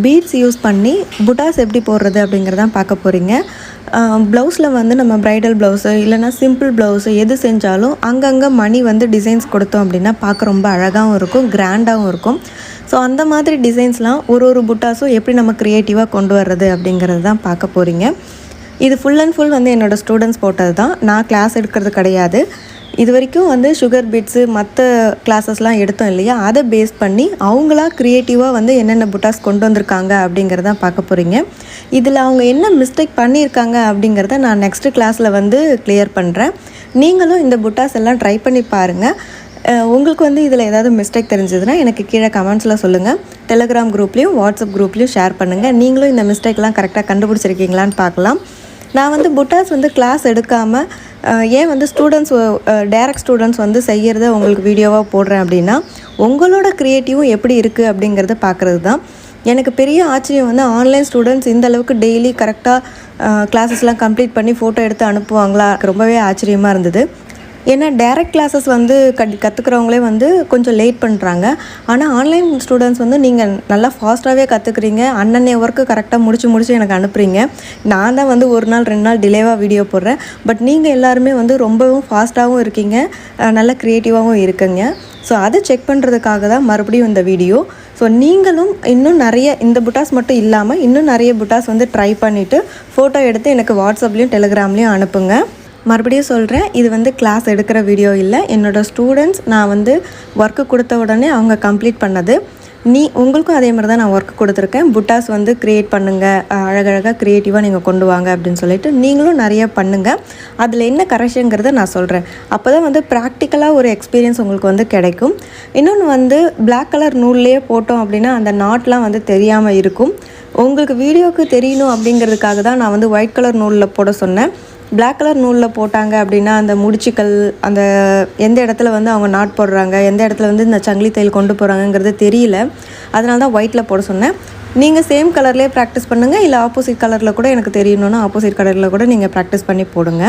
Beads use பண்ணி புட்டாஸ் எப்படி போடுறது அப்படிங்கிறதான் பார்க்க போகிறீங்க. ப்ளவுஸில் வந்து நம்ம ப்ரைடல் ப்ளவுஸு இல்லைனா சிம்பிள் ப்ளவுஸு எது செஞ்சாலும் அங்கங்கே மணி வந்து டிசைன்ஸ் கொடுத்தோம் அப்படின்னா பார்க்க ரொம்ப அழகாகவும் இருக்கும், கிராண்டாகவும் இருக்கும். ஸோ அந்த மாதிரி டிசைன்ஸ்லாம் ஒரு புட்டாஸும் எப்படி நம்ம க்ரியேட்டிவாக கொண்டு வர்றது அப்படிங்கிறது தான் பார்க்க போகிறீங்க. இது ஃபுல் அண்ட் ஃபுல் வந்து என்னோடய ஸ்டூடெண்ட்ஸ் போட்டது தான். நான் கிளாஸ் எடுக்கிறது கிடையாது. இது வரைக்கும் வந்து சுகர் பீட்ஸு மற்ற கிளாஸஸ்லாம் எடுத்தோம் இல்லையா, அதை பேஸ் பண்ணி அவங்களா க்ரியேட்டிவாக வந்து என்னென்ன புட்டாஸ் கொண்டு வந்திருக்காங்க அப்படிங்கிறத பார்க்க போகிறீங்க. இதில் அவங்க என்ன மிஸ்டேக் பண்ணியிருக்காங்க அப்படிங்கிறத நான் நெக்ஸ்ட்டு கிளாஸில் வந்து கிளியர் பண்ணுறேன். நீங்களும் இந்த புட்டாஸ் எல்லாம் ட்ரை பண்ணி பாருங்கள். உங்களுக்கு வந்து இதில் ஏதாவது மிஸ்டேக் தெரிஞ்சதுன்னா எனக்கு கீழே கமெண்ட்ஸில் சொல்லுங்கள். டெலிகிராம் குரூப்லேயும் வாட்ஸ்அப் குரூப்லேயும் ஷேர் பண்ணுங்கள். நீங்களும் இந்த மிஸ்டேக்லாம் கரெக்டாக கண்டுபிடிச்சிருக்கீங்களான்னு பார்க்கலாம். நான் வந்து புட்டாஸ் வந்து கிளாஸ் எடுக்காமல் ஏன் வந்து டைரக்ட் ஸ்டூடெண்ட்ஸ் வந்து செய்கிறத உங்களுக்கு வீடியோவாக போடுறேன் அப்படின்னா, உங்களோட க்ரியேட்டிவும் எப்படி இருக்குது அப்படிங்கிறத பார்க்குறது தான். எனக்கு பெரிய ஆச்சரியம் வந்து ஆன்லைன் ஸ்டூடெண்ட்ஸ் இந்த அளவுக்கு டெய்லி கரெக்டாக கிளாஸஸ்லாம் கம்ப்ளீட் பண்ணி ஃபோட்டோ எடுத்து அனுப்புவாங்களா, ரொம்பவே ஆச்சரியமாக இருந்தது. ஏன்னா டைரக்ட் கிளாஸஸ் வந்து கற்றுக்கிறவங்களே வந்து கொஞ்சம் லேட் பண்ணுறாங்க. ஆனால் ஆன்லைன் ஸ்டூடெண்ட்ஸ் வந்து நீங்கள் நல்லா ஃபாஸ்ட்டாகவே கற்றுக்குறீங்க. அன்னன்னைய ஒர்க்கு கரெக்டாக முடிச்சு எனக்கு அனுப்புகிறீங்க. நான் தான் வந்து 1 நாள் 2 நாள் டிலேவாக வீடியோ போடுறேன். பட் நீங்கள் எல்லாருமே வந்து ரொம்பவும் ஃபாஸ்ட்டாகவும் இருக்கீங்க, நல்ல க்ரியேட்டிவாகவும் இருக்குங்க. ஸோ அதை செக் பண்ணுறதுக்காக தான் மறுபடியும் இந்த வீடியோ. ஸோ நீங்களும் இன்னும் நிறைய இந்த புட்டாஸ் மட்டும் இல்லாமல் இன்னும் நிறைய புட்டாஸ் வந்து ட்ரை பண்ணிவிட்டு ஃபோட்டோ எடுத்து எனக்கு வாட்ஸ்அப்லேயும் டெலிகிராம்லேயும் அனுப்புங்க. மறுபடியும் சொல்கிறேன், இது வந்து கிளாஸ் எடுக்கிற வீடியோ இல்லை. என்னோடய ஸ்டூடெண்ட்ஸ் நான் வந்து ஒர்க்கு கொடுத்த உடனே அவங்க கம்ப்ளீட் பண்ணது. உங்களுக்கும் அதே மாதிரி தான் நான் ஒர்க்கு கொடுத்துருக்கேன். புட்டாஸ் வந்து க்ரியேட் பண்ணுங்கள், அழகழகாக க்ரியேட்டிவாக நீங்கள் கொண்டு வாங்க அப்படின்னு சொல்லிட்டு நீங்களும் நிறைய பண்ணுங்கள். அதில் என்ன கரெக்ஷனுங்கிறத நான் சொல்கிறேன். அப்போ தான் வந்து ப்ராக்டிக்கலாக ஒரு எக்ஸ்பீரியன்ஸ் உங்களுக்கு வந்து கிடைக்கும். இன்னொன்று வந்து பிளாக் கலர் நூல்லையே போட்டோம் அப்படின்னா அந்த நாட்லாம் வந்து தெரியாமல் இருக்கும். உங்களுக்கு வீடியோவுக்கு தெரியணும் அப்படிங்கிறதுக்காக தான் நான் வந்து ஒயிட் கலர் நூலில் போட சொன்னேன். பிளாக் கலர் நூலில் போட்டாங்க அப்படின்னா அந்த முடிச்சுக்கள், அந்த எந்த இடத்துல வந்து அவங்க நாட் போடுறாங்க, எந்த இடத்துல வந்து இந்த சங்கிலி தையல் கொண்டு போகிறாங்கங்கிறது தெரியல. அதனால தான் ஒயிட்டில் போட சொன்னேன். நீங்கள் சேம் கலர்லேயே ப்ராக்டிஸ் பண்ணுங்கள். இல்லை ஆப்போசிட் கலரில் கூட எனக்கு தெரியணுன்னா ஆப்போசிட் கலரில் கூட நீங்கள் ப்ராக்டிஸ் பண்ணி போடுங்க.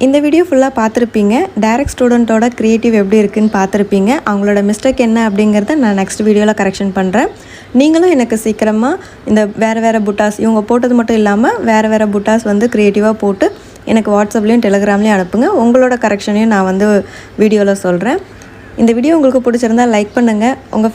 இந்த வீடியோ ஃபுல்லாக பார்த்துருப்பீங்க. டைரக்ட் ஸ்டூடெண்ட்டோட க்ரியேட்டிவ் எப்படி இருக்குன்னு பார்த்துருப்பீங்க. அவங்களோட மிஸ்டேக் என்ன அப்படிங்கிறத நான் நெக்ஸ்ட் வீடியோவில் கரெக்ஷன் பண்ணுறேன். நீங்களும் எனக்கு சீக்கிரமாக இந்த வேறு புட்டாஸ் இவங்க போட்டது மட்டும் இல்லாமல் வேறு புட்டாஸ் வந்து க்ரியேட்டிவாக போட்டு எனக்கு வாட்ஸ்அப்லேயும் டெலிகிராம்லேயும் அனுப்புங்க. உங்களோட கரெக்ஷனையும் நான் வந்து வீடியோவில் சொல்கிறேன். இந்த வீடியோ உங்களுக்கு பிடிச்சிருந்தால் லைக் பண்ணுங்கள். உங்கள்